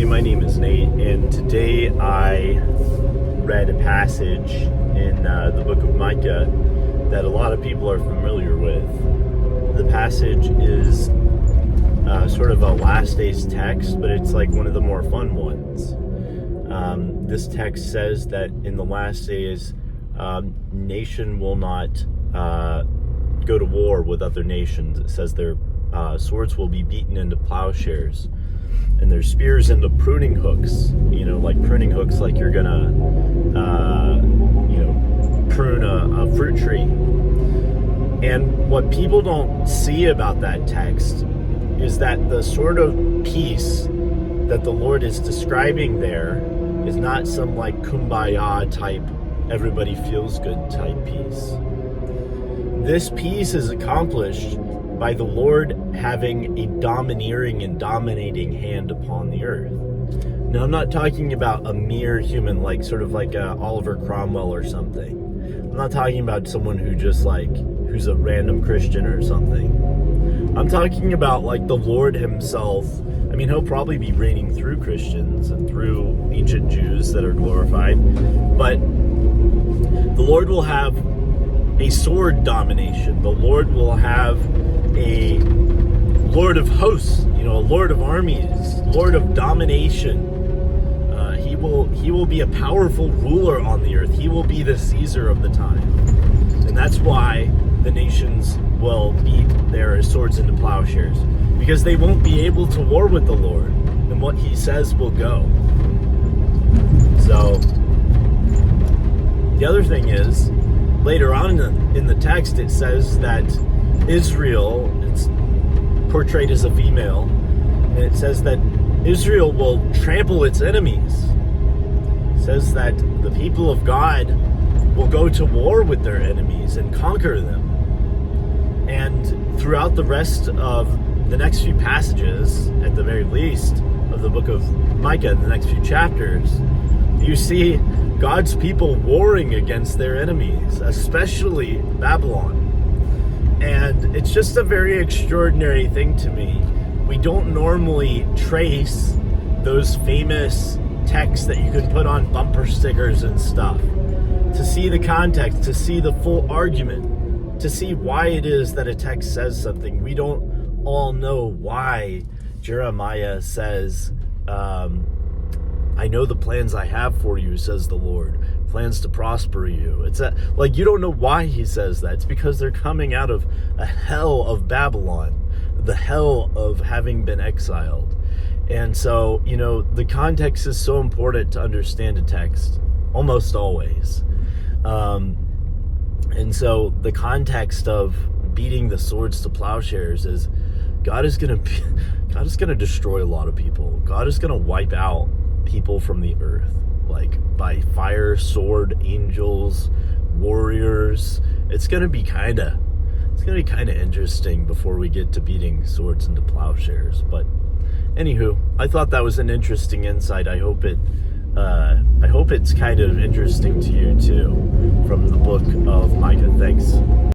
my name is Nate, and today I read a passage in the book of Micah that a lot of people are familiar with. The passage is sort of a last days text, but it's like one of the more fun ones. This text says that in the last days, nation will not go to war with other nations. It says their swords will be beaten into plowshares and their spears into pruning hooks, like pruning hooks, like you're gonna prune a fruit tree. And what people don't see about that text is that the sort of peace that the Lord is describing there is not some like kumbaya type, everybody feels good type peace. This peace is accomplished by the Lord having a domineering and dominating hand upon the earth. Now, I'm not talking about a mere human, like sort of like Oliver Cromwell or something. I'm not talking about someone who's a random Christian or something. I'm talking about like the Lord himself. I mean, he'll probably be reigning through Christians and through ancient Jews that are glorified, but the Lord will have a sword domination. The Lord will have a Lord of hosts, a Lord of armies, Lord of domination. He will be a powerful ruler on the earth. He will be the Caesar of the time. And that's why the nations will beat their swords into plowshares, because they won't be able to war with the Lord, and what he says will go. So the other thing is, later on in the text, it says that Israel, it's portrayed as a female, and it says that Israel will trample its enemies. It says that the people of God will go to war with their enemies and conquer them. And throughout the rest of the next few passages, at the very least, of the book of Micah, in the next few chapters, you see God's people warring against their enemies, especially Babylon. And it's just a very extraordinary thing to me. We don't normally trace those famous texts that you can put on bumper stickers and stuff to see the context, to see the full argument, to see why it is that a text says something. We don't all know why Jeremiah says, I know the plans I have for you, says the Lord, plans to prosper you. It's you don't know why he says that. It's because they're coming out of a hell of Babylon, the hell of having been exiled. And so, the context is so important to understand a text, almost always. And so the context of beating the swords to plowshares is God is going to destroy a lot of people. God is going to wipe out people from the earth, like by fire, sword, angels, warriors. It's going to be kind of interesting before we get to beating swords into plowshares. But anywho, I thought that was an interesting insight. I hope it's kind of interesting to you too, from the book of Micah. Thanks.